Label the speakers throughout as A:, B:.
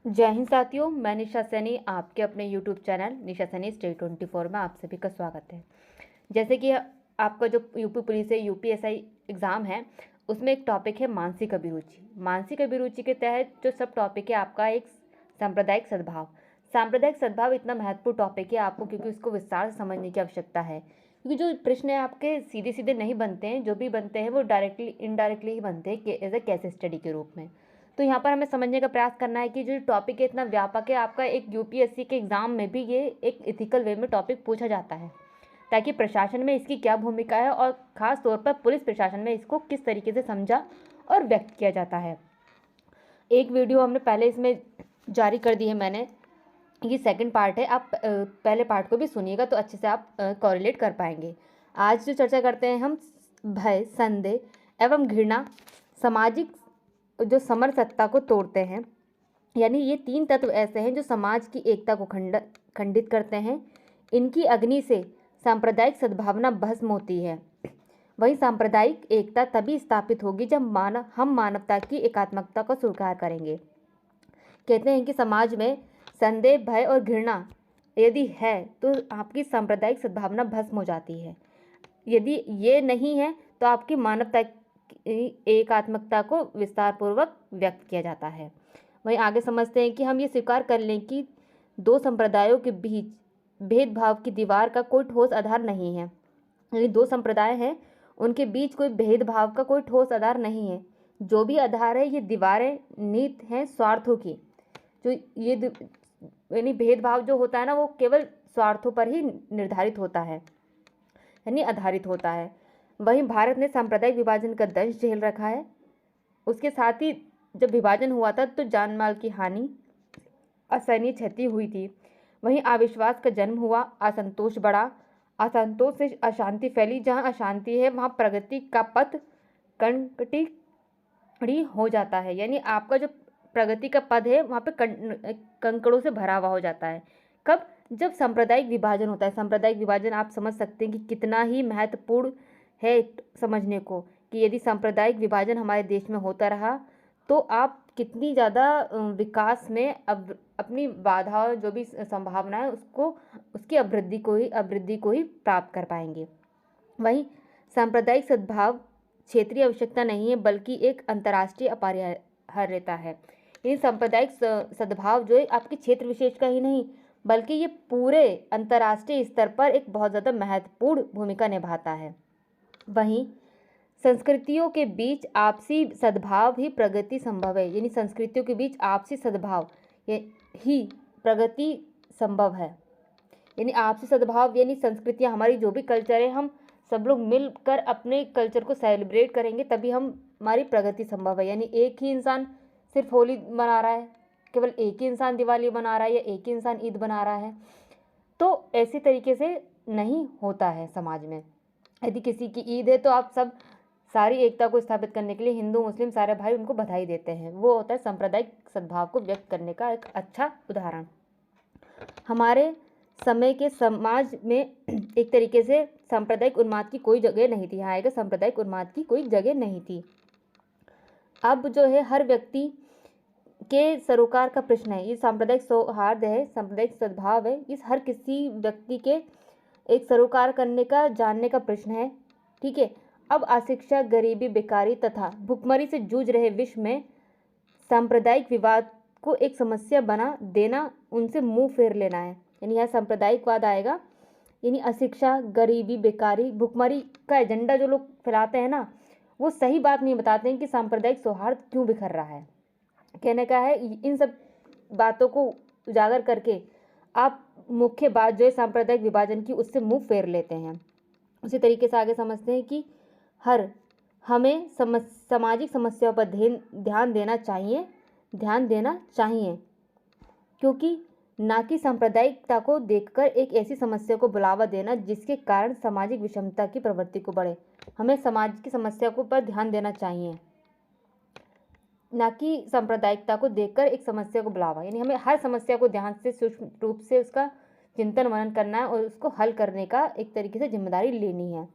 A: जय हिंद साथियों, मैं निशा सैनी आपके अपने यूट्यूब चैनल निशा सैनी स्टेट 24 में आप सभी का स्वागत है। जैसे कि आपका जो यूपी पुलिस है यूपीएसआई एग्ज़ाम है, उसमें एक टॉपिक है मानसिक अभिरुचि। मानसिक अभिरुचि के तहत जो सब टॉपिक है आपका एक सांप्रदायिक सद्भाव। सांप्रदायिक सद्भाव इतना महत्वपूर्ण टॉपिक है आपको, क्योंकि उसको विस्तार से समझने की आवश्यकता है। क्योंकि जो प्रश्न है आपके सीधे सीधे नहीं बनते हैं, जो भी बनते हैं वो डायरेक्टली इनडायरेक्टली ही बनते हैं एज ए केस स्टडी के रूप में। तो यहाँ पर हमें समझने का प्रयास करना है कि जो टॉपिक है इतना व्यापक है, आपका एक यूपीएससी के एग्ज़ाम में भी ये एक इथिकल वे में टॉपिक पूछा जाता है, ताकि प्रशासन में इसकी क्या भूमिका है और ख़ास तौर पर पुलिस प्रशासन में इसको किस तरीके से समझा और व्यक्त किया जाता है। एक वीडियो हमने पहले इसमें जारी कर दी है मैंने, ये सेकंड पार्ट है। आप पहले पार्ट को भी सुनिएगा तो अच्छे से आप कोरिलेट कर पाएंगे। आज जो चर्चा करते हैं हम भय, संदेह एवं घृणा सामाजिक जो समरसत्ता को तोड़ते हैं। यानी ये तीन तत्व ऐसे हैं जो समाज की एकता को खंडित करते हैं। इनकी अग्नि से सांप्रदायिक सद्भावना भस्म होती है। वही सांप्रदायिक एकता तभी स्थापित होगी जब हम मानवता की एकात्मकता को स्वीकार करेंगे। कहते हैं कि समाज में संदेह, भय और घृणा यदि है तो आपकी सांप्रदायिक सद्भावना भस्म हो जाती है। यदि ये नहीं है तो आपकी मानवता एकात्मकता को विस्तार पूर्वक व्यक्त किया जाता है। वहीं आगे समझते हैं कि हम ये स्वीकार कर लें कि दो संप्रदायों के बीच भेदभाव की दीवार का कोई ठोस आधार नहीं है। यानी दो संप्रदाय हैं, उनके बीच कोई भेदभाव का कोई ठोस आधार नहीं है। जो भी आधार है ये दीवारें नीत हैं स्वार्थों की। जो ये यानी भेदभाव जो होता है ना, वो केवल स्वार्थों पर ही निर्धारित होता है, यानी आधारित होता है। वहीं भारत ने सांप्रदायिक विभाजन का दंश झेल रखा है। उसके साथ ही जब विभाजन हुआ था तो जान माल की हानि, असहनीय क्षति हुई थी। वहीं अविश्वास का जन्म हुआ, असंतोष बढ़ा, असंतोष से अशांति फैली। जहाँ अशांति है वहाँ प्रगति का पथ कंकटी हो जाता है। यानी आपका जो प्रगति का पद है वहाँ पे कंकड़ों से भरा हुआ हो जाता है। कब? जब सांप्रदायिक विभाजन होता है। सांप्रदायिक विभाजन आप समझ सकते हैं कि कितना ही महत्वपूर्ण है समझने को, कि यदि सांप्रदायिक विभाजन हमारे देश में होता रहा तो आप कितनी ज़्यादा विकास में अपनी बाधाओं जो भी संभावना है उसकी अभिवृद्धि को ही प्राप्त कर पाएंगे। वहीं सांप्रदायिक सद्भाव क्षेत्रीय आवश्यकता नहीं है बल्कि एक अंतर्राष्ट्रीय अपरिहार्यता है। ये सांप्रदायिक सद्भाव जो है आपके क्षेत्र विशेष का ही नहीं बल्कि ये पूरे अंतर्राष्ट्रीय स्तर पर एक बहुत ज़्यादा महत्वपूर्ण भूमिका निभाता है। वहीं संस्कृतियों के बीच आपसी सद्भाव ही प्रगति संभव है। यानी संस्कृतियों के बीच आपसी सद्भाव ही प्रगति संभव है। यानी आपसी सद्भाव यानी संस्कृतियाँ, हमारी जो भी कल्चर है, हम सब लोग मिलकर अपने कल्चर को सेलिब्रेट करेंगे तभी हमारी प्रगति संभव है। यानी एक ही इंसान सिर्फ होली मना रहा है, केवल एक ही इंसान दिवाली मना रहा है या एक ही इंसान ईद मना रहा है, तो ऐसी तरीके से नहीं होता है समाज में। यदि किसी की ईद है तो आप सब सारी एकता को स्थापित करने के लिए हिंदू मुस्लिम सारे भाई उनको बधाई देते हैं। वो होता है सांप्रदायिक सद्भाव को व्यक्त करने का एक अच्छा उदाहरण। हमारे समय के समाज में एक तरीके से सांप्रदायिक उन्माद की कोई जगह नहीं थी। यहाँ आएगा सांप्रदायिक उन्माद की कोई जगह नहीं थी। अब जो है हर व्यक्ति के सरोकार का प्रश्न है। ये सांप्रदायिक सौहार्द है, सांप्रदायिक सद्भाव है, इस हर किसी व्यक्ति के एक सरोकार करने का, जानने का प्रश्न है। ठीक है। अब अशिक्षा, गरीबी, बेकारी तथा भुखमरी से जूझ रहे विश्व में सांप्रदायिक विवाद को एक समस्या बना देना, उनसे मुंह फेर लेना है। यानी यह सांप्रदायिकवाद आएगा। यानी अशिक्षा, गरीबी, बेकारी, भुखमरी का एजेंडा जो लोग फैलाते हैं ना, वो सही बात नहीं बताते हैं कि सांप्रदायिक सौहार्द क्यों बिखर रहा है। कहने का है इन सब बातों को उजागर करके आप मुख्य बात जो है सांप्रदायिक विभाजन की, उससे मुंह फेर लेते हैं। उसी तरीके से आगे समझते हैं कि हमें सामाजिक समस्याओं पर ध्यान देना चाहिए, क्योंकि ना कि सांप्रदायिकता को देखकर एक ऐसी समस्या को बुलावा देना जिसके कारण सामाजिक विषमता की प्रवृत्ति को बढ़े। हमें समाज की समस्या को पर ध्यान देना चाहिए, ना कि सांप्रदायिकता को देखकर एक समस्या को बुलावा। यानी हमें हर समस्या को ध्यान से सूक्ष्म रूप से उसका चिंतन मनन करना है और उसको हल करने का एक तरीके से जिम्मेदारी लेनी है।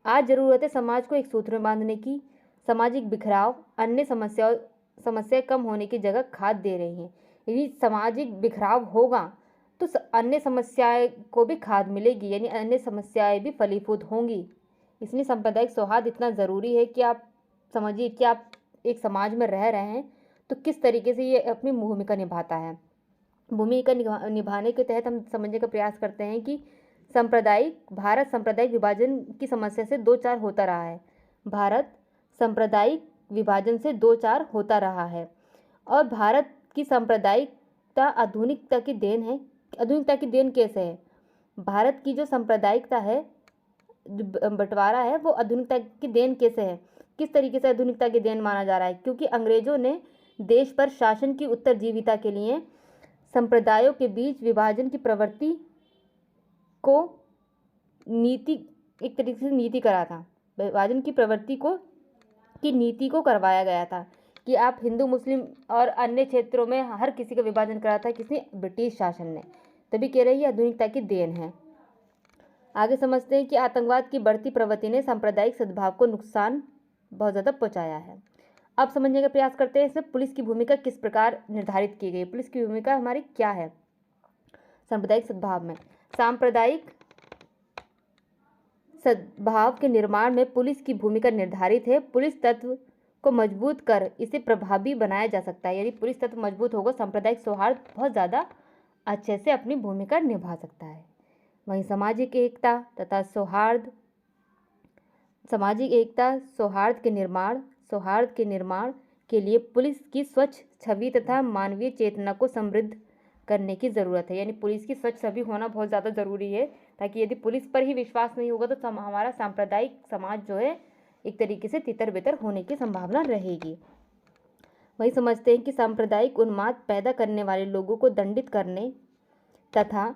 A: आज ज़रूरत है समाज को एक सूत्र में बांधने की। सामाजिक बिखराव अन्य समस्याएं कम होने की जगह खाद दे रही हैं। यदि सामाजिक बिखराव होगा तो अन्य समस्याएं को भी खाद मिलेगी, यानी अन्य समस्याएं भी फलीभूत होंगी। इसलिए सांप्रदायिक सौहार्द इतना ज़रूरी है कि आप समझिए कि आप एक समाज में रह रहे हैं तो किस तरीके से ये अपनी भूमिका निभाता है। भूमिका निभाने के तहत हम समझने का प्रयास करते हैं कि भारत सांप्रदायिक विभाजन की समस्या से दो चार होता रहा है। भारत सांप्रदायिक विभाजन से दो चार होता रहा है और भारत की सांप्रदायिकता आधुनिकता की देन है। आधुनिकता की देन कैसे है? भारत की जो सांप्रदायिकता है, बंटवारा है, वो आधुनिकता की देन कैसे है? किस तरीके से आधुनिकता की देन माना जा रहा है? क्योंकि अंग्रेजों ने देश पर शासन की उत्तरजीविता के लिए संप्रदायों के बीच विभाजन की प्रवृत्ति को एक तरीके से नीति करा था। विभाजन की प्रवृत्ति की नीति को करवाया गया था कि आप हिंदू मुस्लिम और अन्य क्षेत्रों में हर किसी का विभाजन करा था किसने? ब्रिटिश शासन ने। तभी कह रही है आधुनिकता की देन है। आगे समझते हैं कि आतंकवाद की बढ़ती प्रवृत्ति ने सांप्रदायिक सद्भाव को नुकसान बहुत ज़्यादा पहुंचाया है। अब समझने का प्रयास करते हैं इसमें पुलिस की भूमिका किस प्रकार निर्धारित की गई। पुलिस की भूमिका हमारी क्या है सांप्रदायिक सद्भाव में? सांप्रदायिक सद्भाव के निर्माण में पुलिस की भूमिका निर्धारित है। पुलिस तत्व को मजबूत कर इसे प्रभावी बनाया जा सकता है। यदि पुलिस तत्व मजबूत होगा, सांप्रदायिक सौहार्द बहुत ज़्यादा अच्छे से अपनी भूमिका निभा सकता है। वहीं सामाजिक एकता तथा सौहार्द के निर्माण के लिए पुलिस की स्वच्छ छवि तथा मानवीय चेतना को समृद्ध करने की ज़रूरत है। यानी पुलिस की स्वच्छ छवि होना बहुत ज़्यादा ज़रूरी है, ताकि यदि पुलिस पर ही विश्वास नहीं होगा तो हमारा सांप्रदायिक समाज जो है एक तरीके से तितर बितर होने की संभावना रहेगी। वही समझते हैं कि सांप्रदायिक उन्माद पैदा करने वाले लोगों को दंडित करने तथा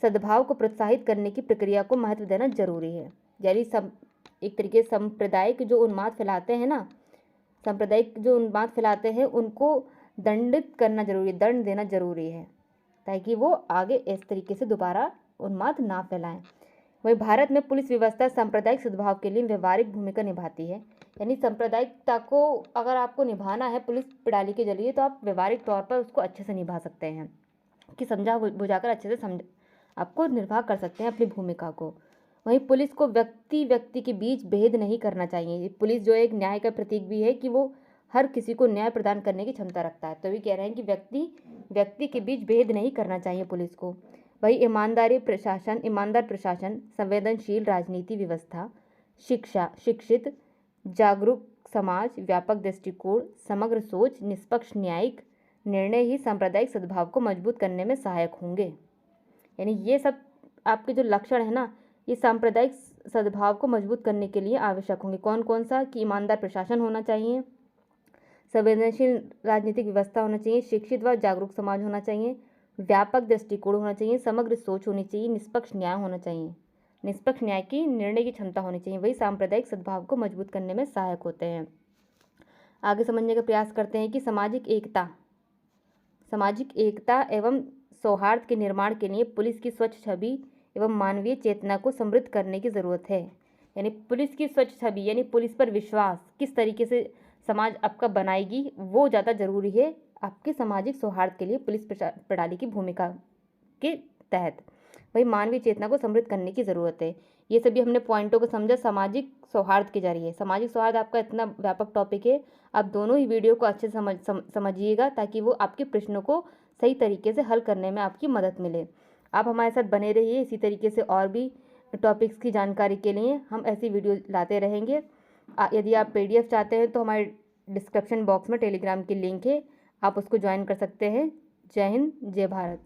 A: सद्भाव को प्रोत्साहित करने की प्रक्रिया को महत्व देना जरूरी है। यानी एक तरीके से सांप्रदायिक जो उन्माद फैलाते हैं उनको दंडित करना जरूरी, दंड देना जरूरी है, ताकि वो आगे इस तरीके से दोबारा उन्माद ना फैलाएं। वहीं भारत में पुलिस व्यवस्था सांप्रदायिक सद्भाव के लिए व्यवहारिक भूमिका निभाती है। यानी सांप्रदायिकता को अगर आपको निभाना है पुलिस प्रणाली के जरिए तो आप व्यवहारिक तौर पर उसको अच्छे से निभा सकते हैं, कि समझा बुझाकर अच्छे से आपको निर्वाह कर सकते हैं अपनी भूमिका को। वहीं पुलिस को व्यक्ति के बीच भेद नहीं करना चाहिए। पुलिस जो एक न्याय का प्रतीक भी है कि वो हर किसी को न्याय प्रदान करने की क्षमता रखता है। तो भी कह रहे हैं कि व्यक्ति के बीच भेद नहीं करना चाहिए पुलिस को। वही ईमानदार प्रशासन, संवेदनशील राजनीति व्यवस्था, शिक्षित जागरूक समाज, व्यापक दृष्टिकोण, समग्र सोच, निष्पक्ष न्यायिक निर्णय ही सांप्रदायिक सद्भाव को मजबूत करने में सहायक होंगे। यानी ये सब आपके जो लक्षण है ना, ये सांप्रदायिक सद्भाव को मजबूत करने के लिए आवश्यक होंगे। कौन कौन सा? कि ईमानदार प्रशासन होना चाहिए, संवेदनशील राजनीतिक व्यवस्था होना चाहिए, शिक्षित व जागरूक समाज होना चाहिए, व्यापक दृष्टिकोण होना चाहिए, समग्र सोच होनी चाहिए, निष्पक्ष न्याय होना चाहिए, निष्पक्ष न्याय की निर्णय की क्षमता होनी चाहिए। वही सांप्रदायिक सद्भाव को मजबूत करने में सहायक होते हैं। आगे समझने का प्रयास करते हैं कि सामाजिक एकता एवं सौहार्द के निर्माण के लिए पुलिस की स्वच्छ छवि एवं मानवीय चेतना को समृद्ध करने की ज़रूरत है। यानी पुलिस की स्वच्छ छवि, यानी पुलिस पर विश्वास किस तरीके से समाज आपका बनाएगी, वो ज़्यादा ज़रूरी है आपके सामाजिक सौहार्द के लिए पुलिस प्रणाली की भूमिका के तहत। वही मानवीय चेतना को समृद्ध करने की ज़रूरत है। ये सभी हमने पॉइंटों को समझा सामाजिक सौहार्द के जरिए। सामाजिक सौहार्द आपका इतना व्यापक टॉपिक है, आप दोनों ही वीडियो को अच्छे से समझिएगा, ताकि वो आपके प्रश्नों को सही तरीके से हल करने में आपकी मदद मिले। आप हमारे साथ बने रहिए। इसी तरीके से और भी टॉपिक्स की जानकारी के लिए हम ऐसी वीडियो लाते रहेंगे। यदि आप PDF चाहते हैं तो हमारे डिस्क्रिप्शन बॉक्स में टेलीग्राम की लिंक है, आप उसको ज्वाइन कर सकते हैं। जय हिंद, जय भारत।